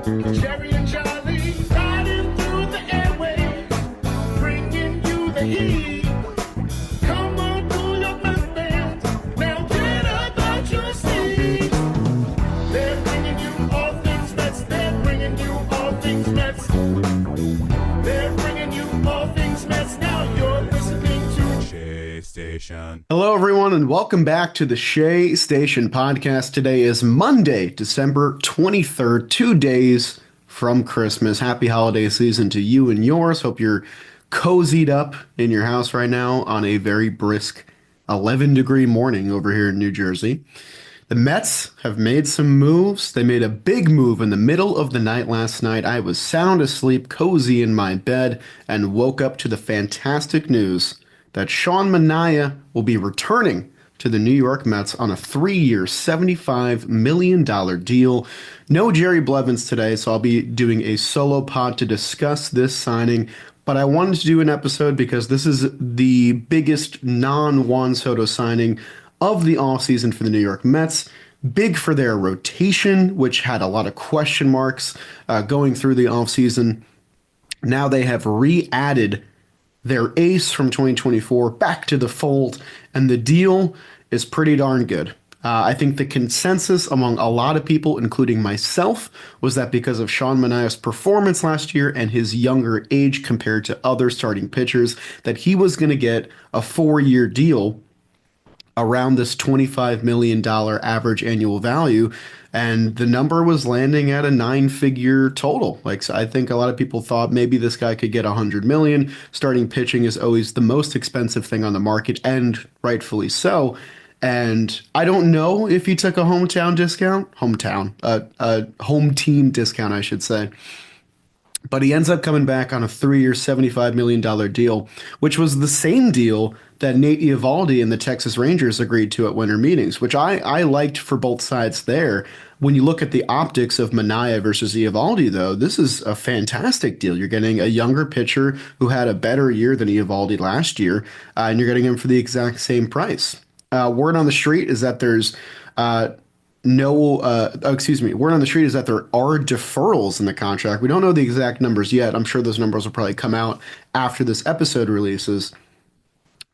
Jerry and Charlie riding through the airwaves, bringing you the heat. Come on, pull your fans. Now get up out your seats. They're bringing you all things Mets. They're bringing you all things Mets. They're bringing you all things Mets. Now you're listening to Shea Station. Hello, everyone, and welcome back to the Shea Station podcast. Today is Monday, December 23rd, 2 days from Christmas. Happy holiday season to you and yours. Hope you're cozied up in your house right now on a very brisk 11-degree morning over here in New Jersey. The Mets have made some moves. They made a big move in the middle of the night last night. I was sound asleep, cozy in my bed, and woke up to the fantastic news that Sean Manaea will be returning to the New York Mets on a 3-year, $75 million deal. No Jerry Blevins today, so I'll be doing a solo pod to discuss this signing. But I wanted to do an episode because this is the biggest non-Juan Soto signing of the offseason for the New York Mets. Big for their rotation, which had a lot of question marks going through the offseason. Now they have re-added their ace from 2024 back to the fold, and the deal is pretty darn good. I think the consensus among a lot of people, including myself, was that because of Sean Manaea's performance last year and his younger age compared to other starting pitchers, that he was going to get a 4-year deal around this $25 million average annual value, and the number was landing at a 9-figure total. So I think a lot of people thought maybe this guy could get $100 million. Starting pitching is always the most expensive thing on the market, and rightfully so. And I don't know if he took a home team discount, I should say. But he ends up coming back on a 3-year, $75 million deal, which was the same deal that Nate Eovaldi and the Texas Rangers agreed to at winter meetings, which I liked for both sides there. When you look at the optics of Manaea versus Eovaldi, though, this is a fantastic deal. You're getting a younger pitcher who had a better year than Eovaldi last year, and you're getting him for the exact same price. Word on the street is that there's word on the street is that there are deferrals in the contract. We don't know the exact numbers yet. I'm sure those numbers will probably come out after this episode releases.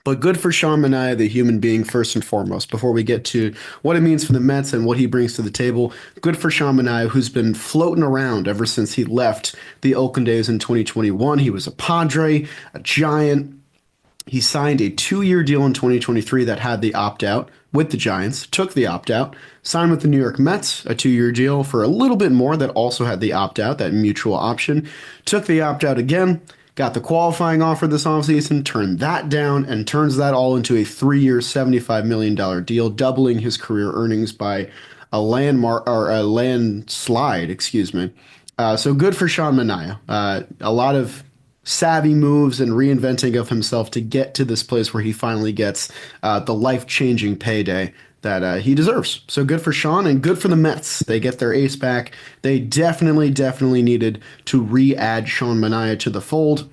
But good for Sean Manaea, the human being, first and foremost, before we get to what it means for the Mets and what he brings to the table. Good for Sean Manaea, who's been floating around ever since he left the Oakland A's in 2021. He was a Padre, a Giant. He signed a 2-year deal in 2023 that had the opt-out with the Giants, took the opt-out, signed with the New York Mets, a 2-year deal for a little bit more that also had the opt-out, that mutual option, took the opt-out again, got the qualifying offer this offseason, turned that down, and turns that all into a 3-year, $75 million deal, doubling his career earnings by a landslide, excuse me. So good for Sean Manaea. A lot of savvy moves and reinventing of himself to get to this place where he finally gets the life-changing payday that he deserves. So good for Sean and good for the Mets. They get their ace back. They definitely needed to re-add Sean Manaea to the fold.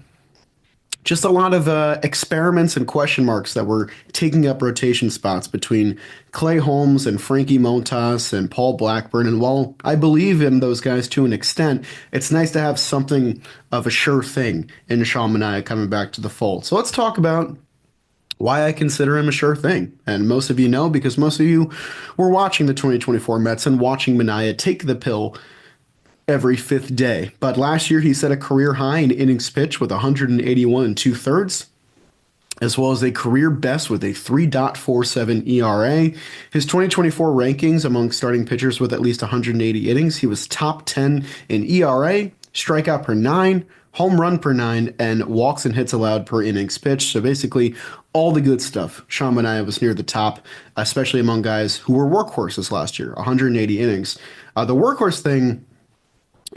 Just a lot of experiments and question marks that were taking up rotation spots between Clay Holmes and Frankie Montas and Paul Blackburn. And while I believe in those guys to an extent, it's nice to have something of a sure thing in Sean Manaea coming back to the fold. So let's talk about why I consider him a sure thing. And most of you know, because most of you were watching the 2024 Mets and watching Manaea take the pill every 5th day. But last year, he set a career high in innings pitched with 181 2/3, as well as a career best with a 3.47 ERA. His 2024 rankings among starting pitchers with at least 180 innings, he was top 10 in ERA, strikeout per 9, home run per 9, and walks and hits allowed per innings pitched. So basically, all the good stuff. Sean Manaea was near the top, especially among guys who were workhorses last year, 180 innings. The workhorse thing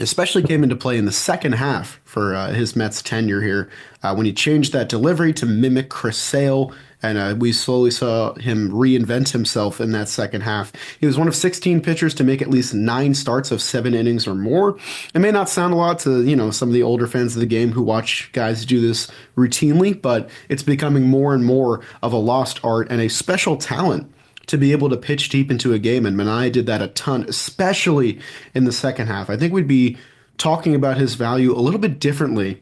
especially came into play in the second half for his Mets tenure here when he changed that delivery to mimic Chris Sale, and we slowly saw him reinvent himself in that second half. He was one of 16 pitchers to make at least 9 starts of 7 innings or more. It may not sound a lot to some of the older fans of the game who watch guys do this routinely, but it's becoming more and more of a lost art and a special talent to be able to pitch deep into a game, and Manaea did that a ton, especially in the second half. I think we'd be talking about his value a little bit differently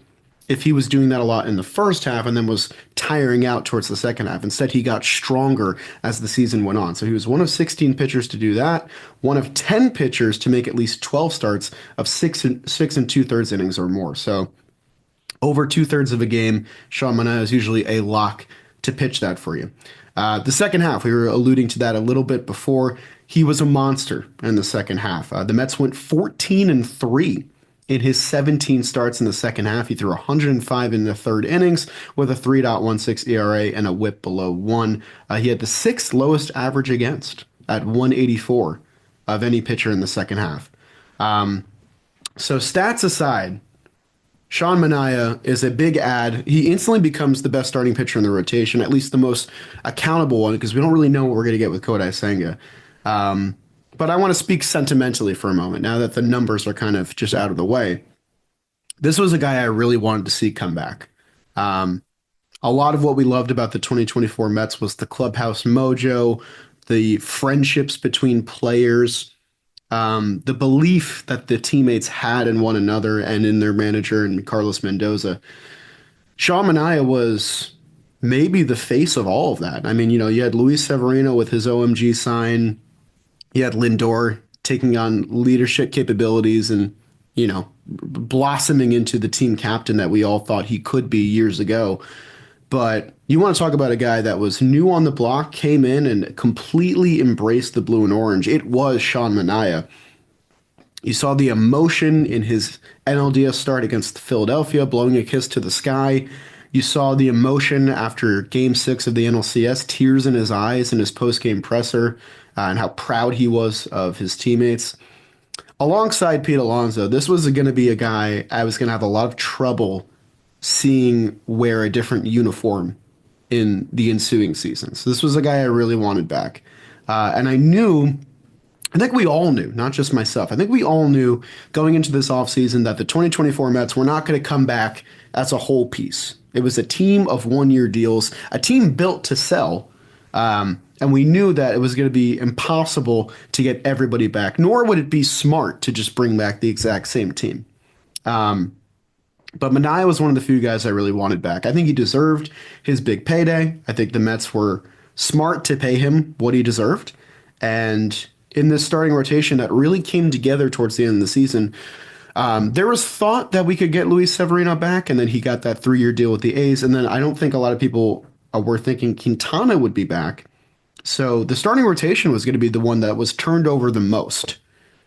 if he was doing that a lot in the first half and then was tiring out towards the second half. Instead, he got stronger as the season went on. So he was one of 16 pitchers to do that, one of 10 pitchers to make at least 12 starts of six and two-thirds innings or more. So over two-thirds of a game, Sean Manaea is usually a lock to pitch that for you. The second half, we were alluding to that a little bit before. He was a monster in the second half. The Mets went 14-3 in his 17 starts in the second half. He threw 105 in the third innings with a 3.16 ERA and a whip below 1. He had the sixth lowest average against at 184 of any pitcher in the second half. So stats aside, Sean Manaea is a big add. He instantly becomes the best starting pitcher in the rotation, at least the most accountable one, because we don't really know what we're going to get with Kodai Senga. But I want to speak sentimentally for a moment, now that the numbers are kind of just out of the way. This was a guy I really wanted to see come back. A lot of what we loved about the 2024 Mets was the clubhouse mojo, the friendships between players, the belief that the teammates had in one another and in their manager and Carlos Mendoza. Sean Manaea was maybe the face of all of that. I mean, you had Luis Severino with his OMG sign. You had Lindor taking on leadership capabilities and, blossoming into the team captain that we all thought he could be years ago. But you want to talk about a guy that was new on the block, came in and completely embraced the blue and orange. It was Sean Manaea. You saw the emotion in his NLDS start against Philadelphia, blowing a kiss to the sky. You saw the emotion after Game 6 of the NLCS, tears in his eyes in his post-game presser, and how proud he was of his teammates. Alongside Pete Alonso, this was going to be a guy I was going to have a lot of trouble seeing wear a different uniform in the ensuing season. So this was a guy I really wanted back. And I think we all knew, not just myself, I think we all knew going into this offseason that the 2024 Mets were not going to come back as a whole piece. It was a team of one-year deals, a team built to sell. And we knew that it was going to be impossible to get everybody back, nor would it be smart to just bring back the exact same team. But Manaea was one of the few guys I really wanted back. I think he deserved his big payday. I think the Mets were smart to pay him what he deserved. And in this starting rotation that really came together towards the end of the season, there was thought that we could get Luis Severino back, and then he got that 3-year deal with the A's. And then I don't think a lot of people were thinking Quintana would be back. So the starting rotation was going to be the one that was turned over the most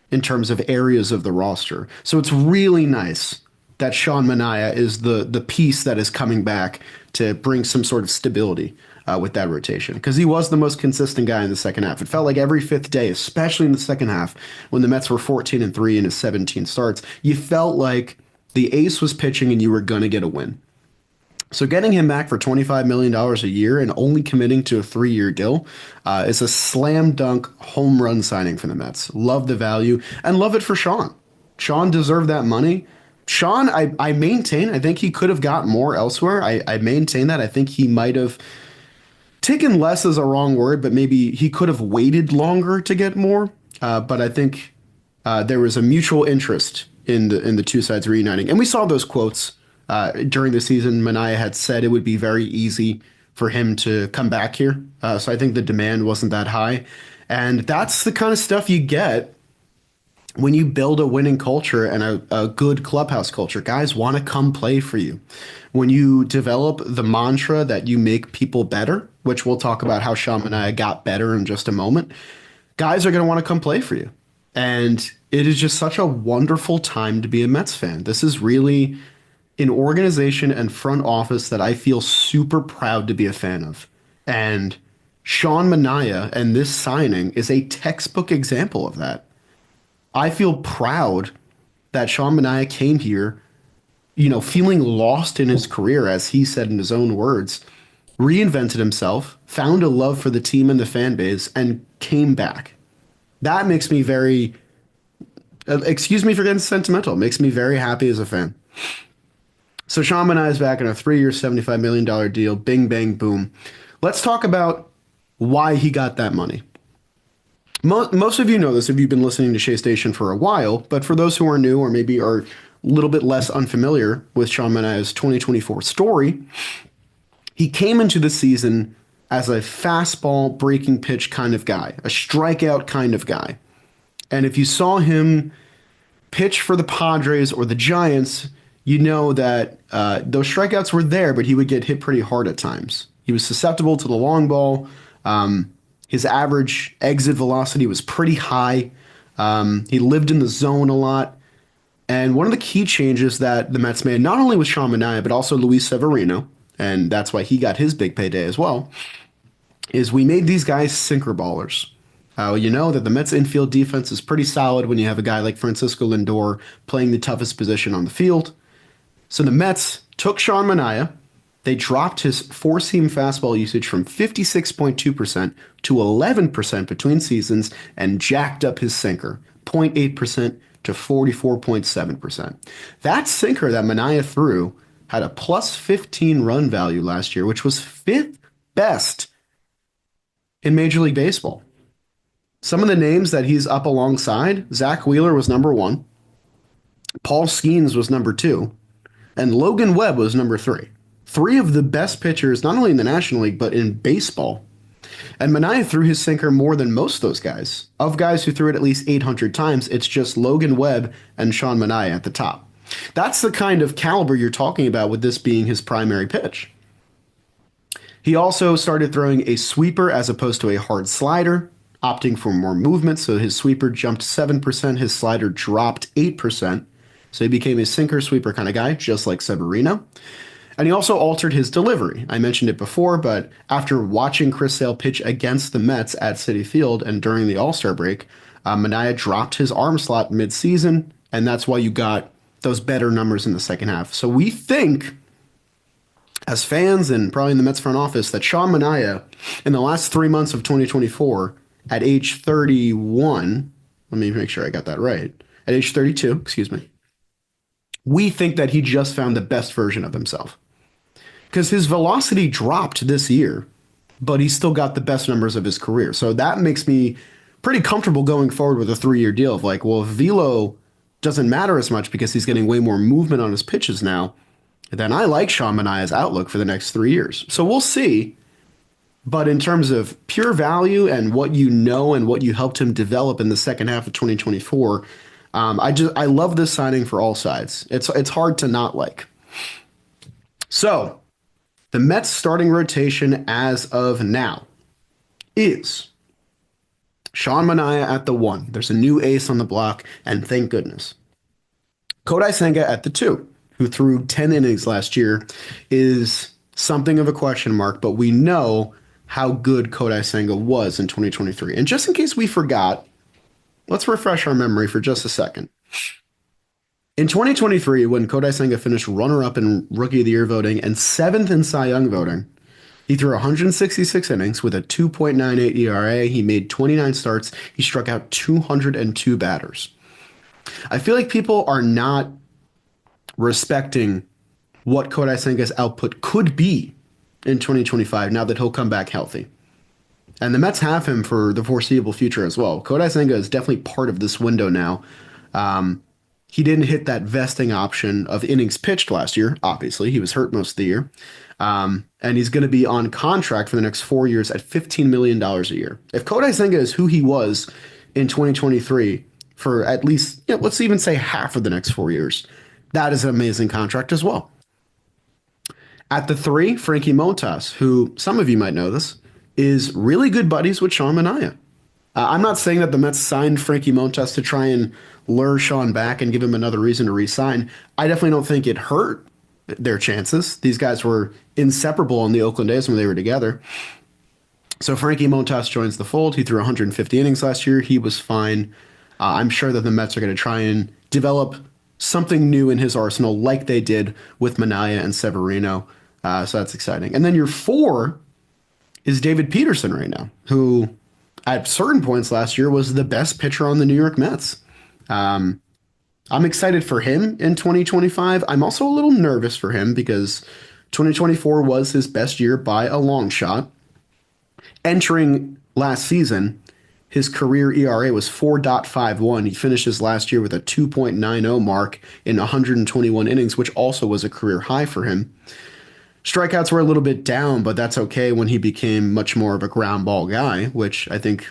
in terms of areas of the roster. So it's really nice that Sean Manaea is the piece that is coming back to bring some sort of stability with that rotation, because he was the most consistent guy in the second half. It felt like every fifth day, especially in the second half, when the Mets were 14-3 in his 17 starts, you felt like the ace was pitching and you were going to get a win. So getting him back for $25 million a year and only committing to a 3-year deal is a slam dunk home run signing for the Mets. Love the value and love it for Sean. Sean deserved that money. Sean, I maintain, I think he could have got more elsewhere. I maintain that. I think he might have taken less is a wrong word, but maybe he could have waited longer to get more. But I think there was a mutual interest in the two sides reuniting. And we saw those quotes during the season. Manaea had said it would be very easy for him to come back here. So I think the demand wasn't that high. And that's the kind of stuff you get when you build a winning culture and a good clubhouse culture. Guys want to come play for you. When you develop the mantra that you make people better, which we'll talk about how Sean Manaea got better in just a moment, guys are going to want to come play for you. And it is just such a wonderful time to be a Mets fan. This is really an organization and front office that I feel super proud to be a fan of. And Sean Manaea and this signing is a textbook example of that. I feel proud that Sean Manaea came here, feeling lost in his career, as he said in his own words, reinvented himself, found a love for the team and the fan base, and came back. That makes me very, excuse me for getting sentimental, makes me very happy as a fan. So Sean Manaea is back in a 3-year, $75 million deal. Bing, bang, boom. Let's talk about why he got that money. Most of you know this if you've been listening to Shea Station for a while, but for those who are new or maybe are a little bit less unfamiliar with Sean Manaea's 2024 story, he came into the season as a fastball breaking pitch kind of guy, a strikeout kind of guy. And if you saw him pitch for the Padres or the Giants, you know that those strikeouts were there, but he would get hit pretty hard at times. He was susceptible to the long ball. His average exit velocity was pretty high. He lived in the zone a lot. And one of the key changes that the Mets made, not only with Sean Manaea, but also Luis Severino, and that's why he got his big payday as well, is we made these guys sinker ballers. You know that the Mets infield defense is pretty solid when you have a guy like Francisco Lindor playing the toughest position on the field. So the Mets took Sean Manaea. They dropped his four-seam fastball usage from 56.2% to 11% between seasons and jacked up his sinker, 0.8% to 44.7%. That sinker that Manaea threw had a plus 15 run value last year, which was fifth best in Major League Baseball. Some of the names that he's up alongside, Zach Wheeler was number one, Paul Skeens was number two, and Logan Webb was number three. Three of the best pitchers, not only in the National League, but in baseball. And Manaea threw his sinker more than most of those guys. Of guys who threw it at least 800 times, it's just Logan Webb and Sean Manaea at the top. That's the kind of caliber you're talking about with this being his primary pitch. He also started throwing a sweeper as opposed to a hard slider, opting for more movement, so his sweeper jumped 7%, his slider dropped 8%. So he became a sinker sweeper kind of guy, just like Severino. And he also altered his delivery. I mentioned it before, but after watching Chris Sale pitch against the Mets at Citi Field and during the All-Star break, Manaea dropped his arm slot mid-season, and that's why you got those better numbers in the second half. So we think, as fans and probably in the Mets front office, that Sean Manaea, in the last 3 months of 2024, at age 31, let me make sure I got that right, at age 32, excuse me, we think that he just found the best version of himself. Because his velocity dropped this year, but he still got the best numbers of his career. So that makes me pretty comfortable going forward with a 3-year deal of like, well, if velo doesn't matter as much because he's getting way more movement on his pitches now, then I like Sean Manaea's outlook for the next 3 years. So we'll see. But in terms of pure value and what you know and what you helped him develop in the second half of 2024, I love this signing for all sides. It's hard to not like. So the Mets starting rotation as of now is Sean Manaea at the 1. There's a new ace on the block, and thank goodness. Kodai Senga at the 2, who threw 10 innings last year, is something of a question mark, but we know how good Kodai Senga was in 2023. And just in case we forgot, let's refresh our memory for just a second. In 2023, when Kodai Senga finished runner-up in Rookie of the Year voting and 7th in Cy Young voting, he threw 166 innings with a 2.98 ERA. He made 29 starts. He struck out 202 batters. I feel like people are not respecting what Kodai Senga's output could be in 2025 now that he'll come back healthy. And the Mets have him for the foreseeable future as well. Kodai Senga is definitely part of this window now. He didn't hit that vesting option of innings pitched last year. Obviously, he was hurt most of the year. And he's going to be on contract for the next 4 years at $15 million a year. If Kodai Senga is who he was in 2023 for at least, let's even say half of the next 4 years, that is an amazing contract as well. At the 3, Frankie Montas, who some of you might know this, is really good buddies with Sean Manaea. I'm not saying that the Mets signed Frankie Montas to try and lure Sean back and give him another reason to re-sign. I definitely don't think it hurt their chances. These guys were inseparable in the Oakland days when they were together. So Frankie Montas joins the fold. He threw 150 innings last year. He was fine. I'm sure that the Mets are going to try and develop something new in his arsenal like they did with Manaea and Severino. So that's exciting. And then your 4 is David Peterson right now, who at certain points last year was the best pitcher on the New York Mets. I'm excited for him in 2025. I'm also a little nervous for him because 2024 was his best year by a long shot. Entering last season, His career ERA was 4.51. He finished his last year with a 2.90 mark in 121 innings, which also was a career high for him. Strikeouts were a little bit down, but that's okay when he became much more of a ground ball guy, which I think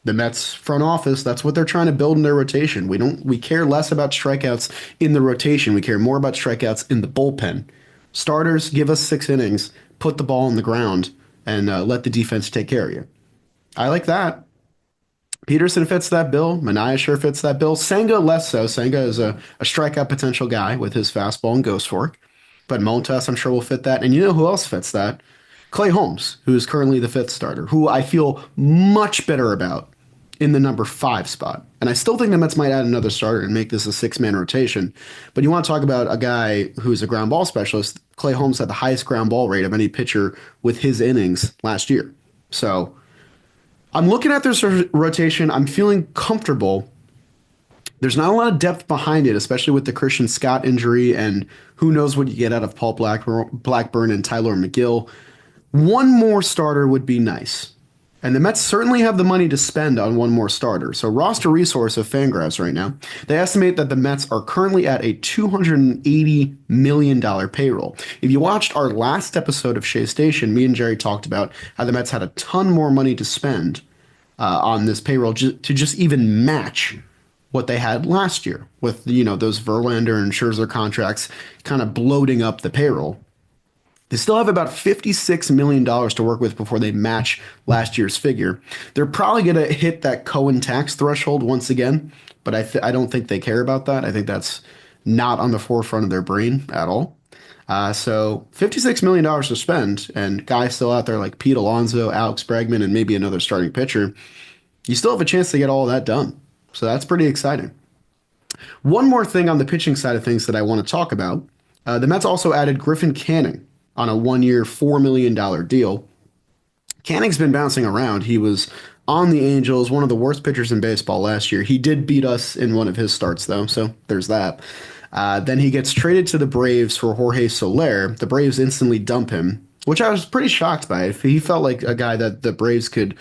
the Mets front office, that's what they're trying to build in their rotation. We care less about strikeouts in the rotation. We care more about strikeouts in the bullpen. Starters, give us 6 innings, put the ball on the ground, and let the defense take care of you. I like that. Peterson fits that bill. Manaea sure fits that bill. Senga less so. Senga is a strikeout potential guy with his fastball and ghost fork. But Montas, I'm sure, will fit that. And you know who else fits that? Clay Holmes, who is currently the 5th starter, who I feel much better about in the number 5 spot. And I still think the Mets might add another starter and make this a 6-man rotation. But you want to talk about a guy who's a ground ball specialist. Clay Holmes had the highest ground ball rate of any pitcher with his innings last year. So I'm looking at this rotation. I'm feeling comfortable. There's not a lot of depth behind it, especially with the Christian Scott injury, and who knows what you get out of Paul Blackburn and Tyler McGill. One more starter would be nice. And the Mets certainly have the money to spend on one more starter. So roster resource of Fangraphs right now, they estimate that the Mets are currently at a $280 million payroll. If you watched our last episode of Shea Station, me and Jerry talked about how the Mets had a ton more money to spend on this payroll to just even match what they had last year with, those Verlander and Scherzer contracts kind of bloating up the payroll. They still have about $56 million to work with before they match last year's figure. They're probably going to hit that Cohen tax threshold once again, but I don't think they care about that. I think that's not on the forefront of their brain at all. So $56 million to spend, and guys still out there like Pete Alonso, Alex Bregman, and maybe another starting pitcher. You still have a chance to get all of that done. So that's pretty exciting. One more thing on the pitching side of things that I want to talk about. The Mets also added Griffin Canning on a 1-year, $4 million deal. Canning's been bouncing around. He was on the Angels, one of the worst pitchers in baseball last year. He did beat us in one of his starts, though, so there's that. Then he gets traded to the Braves for Jorge Soler. The Braves instantly dump him, which I was pretty shocked by. He felt like a guy that the Braves could,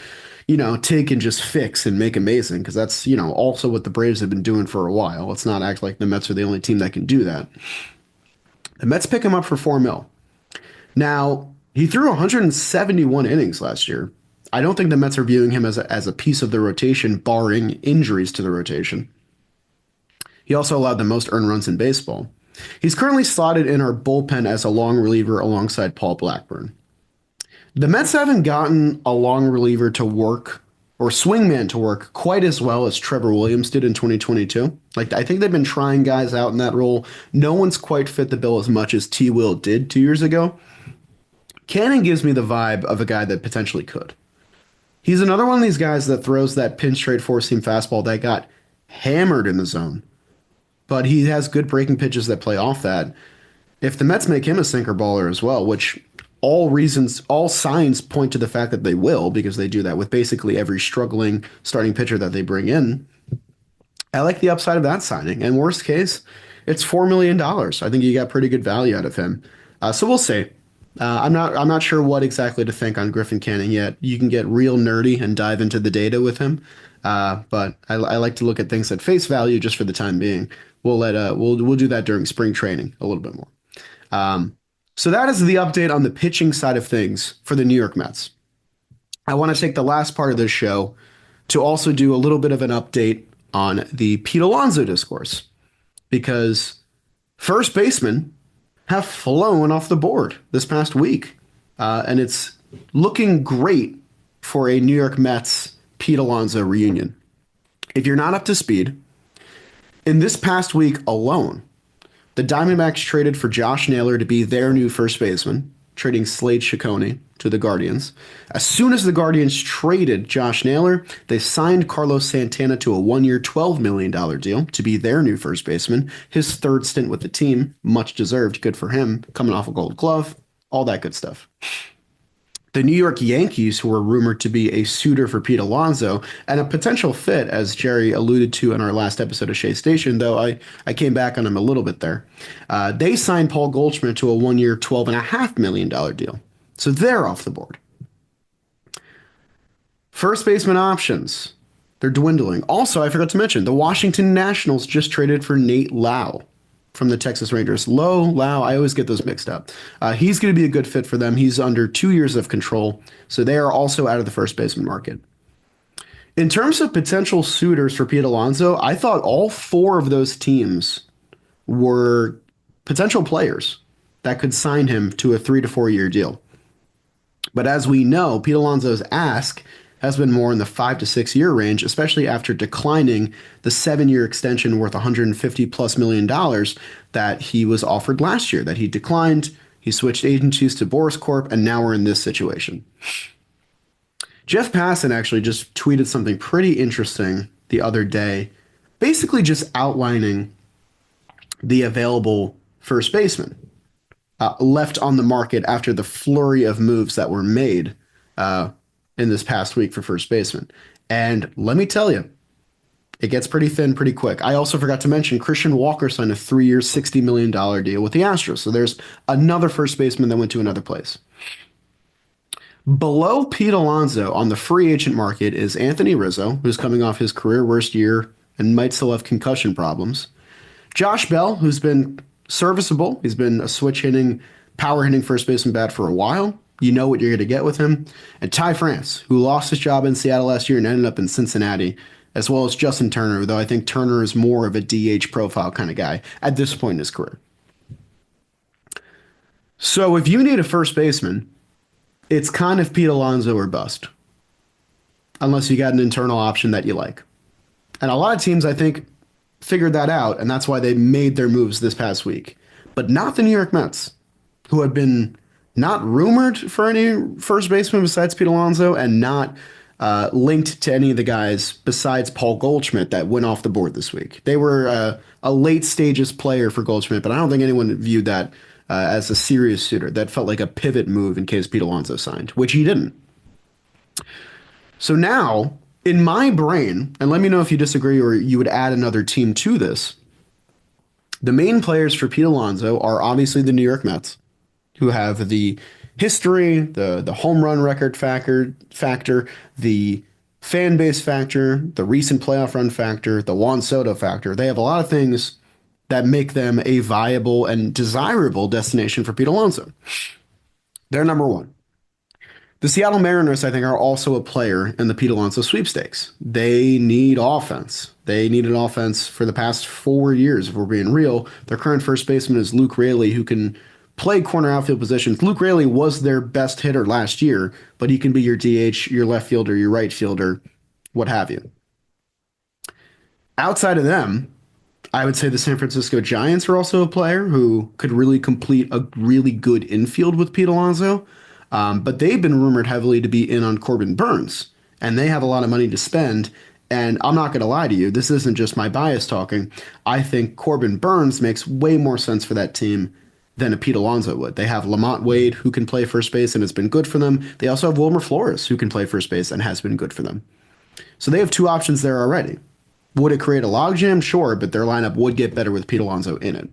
take and just fix and make amazing, because that's, also what the Braves have been doing for a while. Let's not act like the Mets are the only team that can do that. The Mets pick him up for $4 million. Now, he threw 171 innings last year. I don't think the Mets are viewing him as a piece of the rotation, barring injuries to the rotation. He also allowed the most earned runs in baseball. He's currently slotted in our bullpen as a long reliever alongside Paul Blackburn. The Mets haven't gotten a long reliever to work, or swingman to work, quite as well as Trevor Williams did in 2022. I think they've been trying guys out in that role. No one's quite fit the bill as much as T. Will did 2 years ago. Canning gives me the vibe of a guy that potentially could. He's another one of these guys that throws that pin straight four-seam fastball that got hammered in the zone. But he has good breaking pitches that play off that. If the Mets make him a sinker baller as well, which all signs point to the fact that they will, because they do that with basically every struggling starting pitcher that they bring in, I like the upside of that signing. And worst case, it's $4 million. I think you got pretty good value out of him. So we'll see. I'm not sure what exactly to think on Griffin Canning yet. You can get real nerdy and dive into the data with him, but I like to look at things at face value just for the time being. We'll do that during spring training a little bit more. So that is the update on the pitching side of things for the New York Mets. I want to take the last part of this show to also do a little bit of an update on the Pete Alonso discourse, because first basemen have flown off the board this past week. And it's looking great for a New York Mets Pete Alonso reunion. If you're not up to speed, in this past week alone, the Diamondbacks traded for Josh Naylor to be their new first baseman, trading Slade Ciccone to the Guardians. As soon as the Guardians traded Josh Naylor, they signed Carlos Santana to a 1-year, $12 million deal to be their new first baseman. His third stint with the team, much deserved, good for him, coming off a Gold Glove, all that good stuff. The New York Yankees, who were rumored to be a suitor for Pete Alonso and a potential fit, as Jerry alluded to in our last episode of Shea Station, though I came back on him a little bit there. They signed Paul Goldschmidt to a 1-year, $12.5 million deal. So they're off the board. First baseman options. They're dwindling. Also, I forgot to mention the Washington Nationals just traded for Nate Lau from the Texas Rangers. Low, Lau, I always get those mixed up. He's going to be a good fit for them. He's under 2 years of control, so they are also out of the first baseman market. In terms of potential suitors for Pete Alonso, I thought all four of those teams were potential players that could sign him to a 3 to 4 year deal. But as we know, Pete Alonso's ask has been more in the 5 to 6 year range, especially after declining the 7 year extension worth $150+ million that he was offered last year, that he declined. He switched agencies to Boris Corp, and now we're in this situation. Jeff Passan actually just tweeted something pretty interesting the other day, basically just outlining the available first baseman left on the market after the flurry of moves that were made in this past week for first baseman. And let me tell you, it gets pretty thin pretty quick. I also forgot to mention Christian Walker signed a 3 year, $60 million deal with the Astros. So there's another first baseman that went to another place. Below Pete Alonso on the free agent market is Anthony Rizzo, who's coming off his career worst year and might still have concussion problems. Josh Bell, who's been serviceable. He's been a switch hitting, power hitting first baseman bat for a while. You know what you're going to get with him. And Ty France, who lost his job in Seattle last year and ended up in Cincinnati, as well as Justin Turner, though I think Turner is more of a DH profile kind of guy at this point in his career. So if you need a first baseman, it's kind of Pete Alonso or bust, unless you got an internal option that you like. And a lot of teams, I think, figured that out, and that's why they made their moves this past week. But not the New York Mets, who had been not rumored for any first baseman besides Pete Alonso and not linked to any of the guys besides Paul Goldschmidt that went off the board this week. They were a late stages player for Goldschmidt, but I don't think anyone viewed that as a serious suitor. That felt like a pivot move in case Pete Alonso signed, which he didn't. So now, in my brain, and let me know if you disagree or you would add another team to this, the main players for Pete Alonso are obviously the New York Mets, who have the history, the home run record factor, the fan base factor, the recent playoff run factor, the Juan Soto factor. They have a lot of things that make them a viable and desirable destination for Pete Alonso. They're number one. The Seattle Mariners, I think, are also a player in the Pete Alonso sweepstakes. They need offense. They needed offense for the past 4 years, if we're being real. Their current first baseman is Luke Raley, who can play corner outfield positions. Luke Raley was their best hitter last year, but he can be your DH, your left fielder, your right fielder, what have you. Outside of them, I would say the San Francisco Giants are also a player who could really complete a really good infield with Pete Alonso. But they've been rumored heavily to be in on Corbin Burns, and they have a lot of money to spend. And I'm not going to lie to you, this isn't just my bias talking. I think Corbin Burns makes way more sense for that team than a Pete Alonso would. They have Lamont Wade, who can play first base and has been good for them. They also have Wilmer Flores, who can play first base and has been good for them. So they have two options there already. Would it create a logjam? Sure, but their lineup would get better with Pete Alonso in it.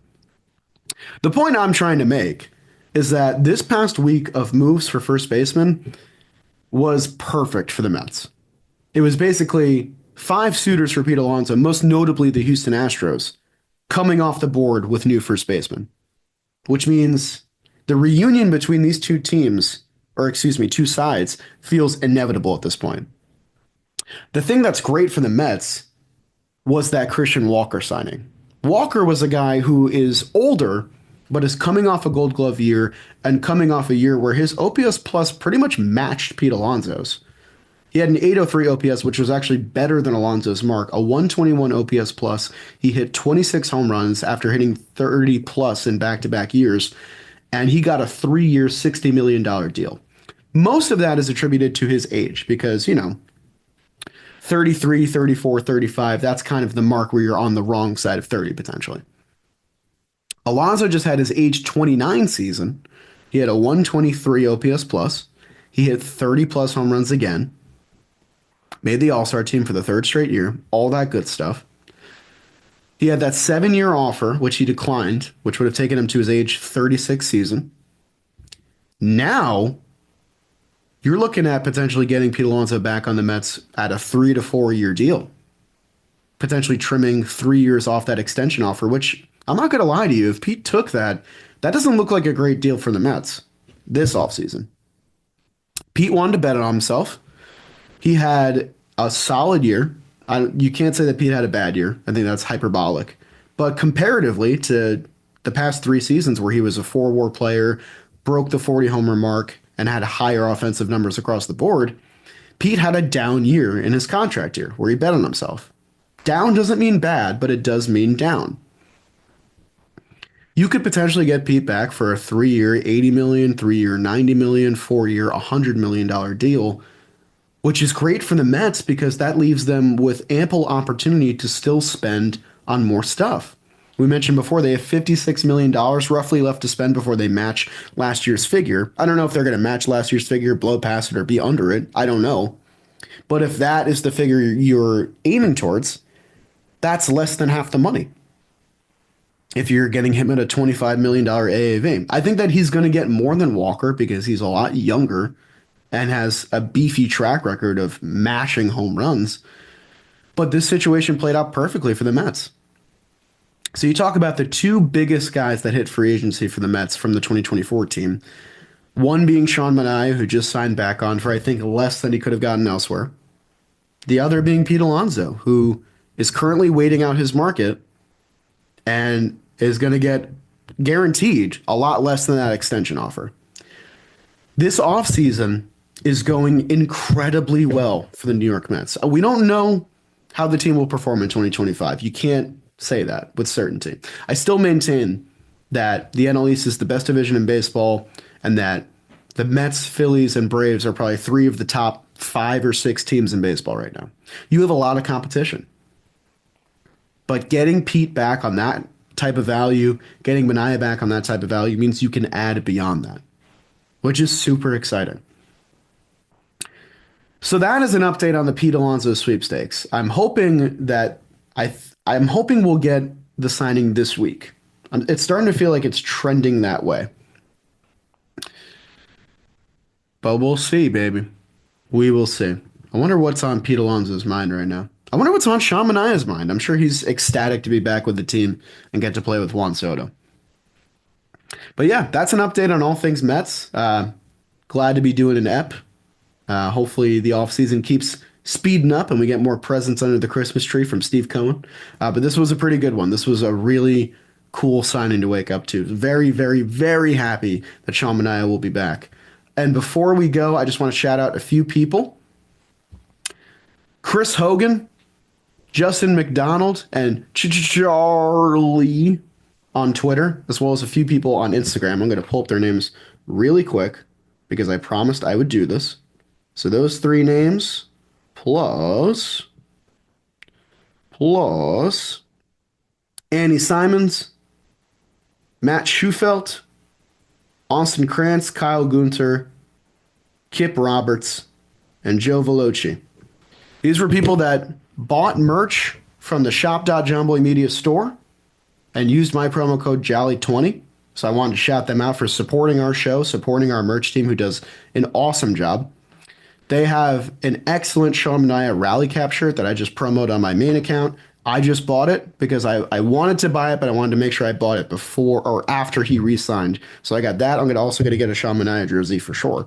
The point I'm trying to make is that this past week of moves for first baseman was perfect for the Mets. It was basically 5 suitors for Pete Alonso, most notably the Houston Astros, coming off the board with new first baseman, which means the reunion between these two teams, or excuse me, two sides, feels inevitable at this point. The thing that's great for the Mets was that Christian Walker signing. Walker was a guy who is older, but is coming off a Gold Glove year and coming off a year where his OPS plus pretty much matched Pete Alonso's. He had an 803 OPS, which was actually better than Alonso's mark, a 121 OPS plus. He hit 26 home runs after hitting 30 plus in back-to-back years, and he got a 3-year, $60 million deal. Most of that is attributed to his age because, 33, 34, 35, that's kind of the mark where you're on the wrong side of 30 potentially. Alonso just had his age 29 season. He had a 123 OPS plus. He hit 30 plus home runs again. Made the All-Star team for the 3rd straight year. All that good stuff. He had that 7-year offer, which he declined, which would have taken him to his age 36 season. Now, You're looking at potentially getting Pete Alonso back on the Mets at a 3 to 4 year deal, potentially trimming 3 years off that extension offer, which I'm not going to lie to you. If Pete took that, that doesn't look like a great deal for the Mets this offseason. Pete wanted to bet on himself. He had a solid year. You can't say that Pete had a bad year. I think that's hyperbolic. But comparatively to the past 3 seasons where he was a 4 WAR player, broke the 40 homer mark, and had higher offensive numbers across the board, Pete had a down year in his contract year where he bet on himself. Down doesn't mean bad, but it does mean down. You could potentially get Pete back for a 3 year, $80 million, 3 year, $90 million, 4 year, $100 million deal, which is great for the Mets because that leaves them with ample opportunity to still spend on more stuff. We mentioned before they have $56 million roughly left to spend before they match last year's figure. I don't know if they're going to match last year's figure, blow past it, or be under it. I don't know. But if that is the figure you're aiming towards, that's less than half the money. If you're getting him at a $25 million AAV, I think that he's going to get more than Walker because he's a lot younger and has a beefy track record of mashing home runs. But this situation played out perfectly for the Mets. So you talk about the two biggest guys that hit free agency for the Mets from the 2024 team. One being Sean Manaea, who just signed back on for, I think, less than he could have gotten elsewhere. The other being Pete Alonso, who is currently waiting out his market and is going to get guaranteed a lot less than that extension offer. This offseason is going incredibly well for the New York Mets. We don't know how the team will perform in 2025. You can't say that with certainty. I still maintain that the NL East is the best division in baseball and that the Mets, Phillies, and Braves are probably 3 of the top 5 or 6 teams in baseball right now. You have a lot of competition. But getting Pete back on that type of value, getting Manaea back on that type of value means you can add beyond that, which is super exciting. So that is an update on the Pete Alonso sweepstakes. I'm hoping that I'm hoping we'll get the signing this week. It's starting to feel like it's trending that way. But we'll see, baby. We will see. I wonder what's on Pete Alonso's mind right now. I wonder what's on Sean Manaea's mind. I'm sure he's ecstatic to be back with the team and get to play with Juan Soto. But yeah, that's an update on all things Mets. Glad to be doing an ep. Hopefully the offseason keeps speeding up and we get more presents under the Christmas tree from Steve Cohen. But this was a pretty good one. This was a really cool signing to wake up to. Very, very, very happy that Sean Manaea will be back. And before we go, I just want to shout out a few people. Chris Hogan, Justin McDonald, and Charlie on Twitter, as well as a few people on Instagram. I'm going to pull up their names really quick because I promised I would do this. So those 3 names plus Annie Simons, Matt Schufelt, Austin Krantz, Kyle Gunter, Kip Roberts, and Joe Veloci. These were people that bought merch from the Shop.Jomboy Media store and used my promo code JOLLY20. So I wanted to shout them out for supporting our show, supporting our merch team who does an awesome job. They have an excellent Sean Manaea rally cap shirt that I just promoted on my main account. I just bought it because I wanted to buy it, but I wanted to make sure I bought it before or after he re-signed. So I got that. I'm also going to get a Sean Manaea jersey for sure.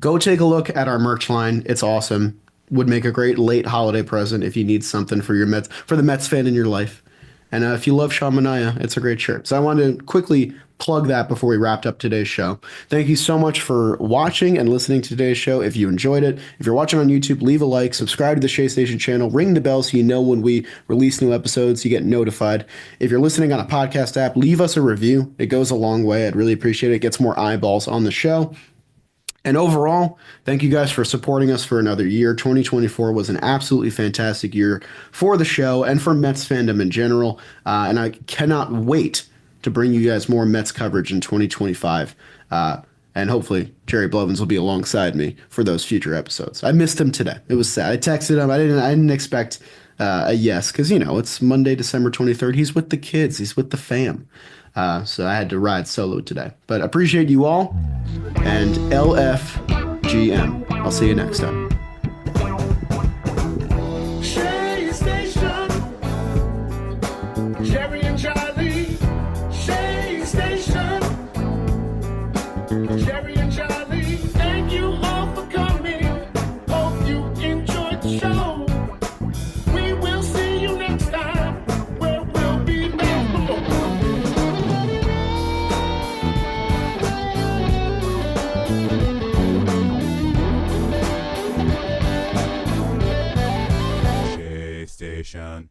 Go take a look at our merch line. It's awesome. Would make a great late holiday present if you need something for your Mets, for the Mets fan in your life. And if you love Sean Manaea, it's a great shirt. So I wanted to quickly plug that before we wrapped up today's show. Thank you so much for watching and listening to today's show. If you enjoyed it, if you're watching on YouTube, leave a like, subscribe to the Shea Station channel, ring the bell so you know when we release new episodes, you get notified. If you're listening on a podcast app, leave us a review. It goes a long way. I'd really appreciate it. It gets more eyeballs on the show. And overall, thank you guys for supporting us for another year. 2024 was an absolutely fantastic year for the show and for Mets fandom in general. And I cannot wait to bring you guys more Mets coverage in 2025. And hopefully Jerry Blevins will be alongside me for those future episodes. I missed him today. It was sad. I texted him. I didn't expect a yes because, you know, it's Monday, December 23rd. He's with the kids. He's with the fam. So I had to ride solo today. But appreciate you all. And LF GM. I'll see you next time.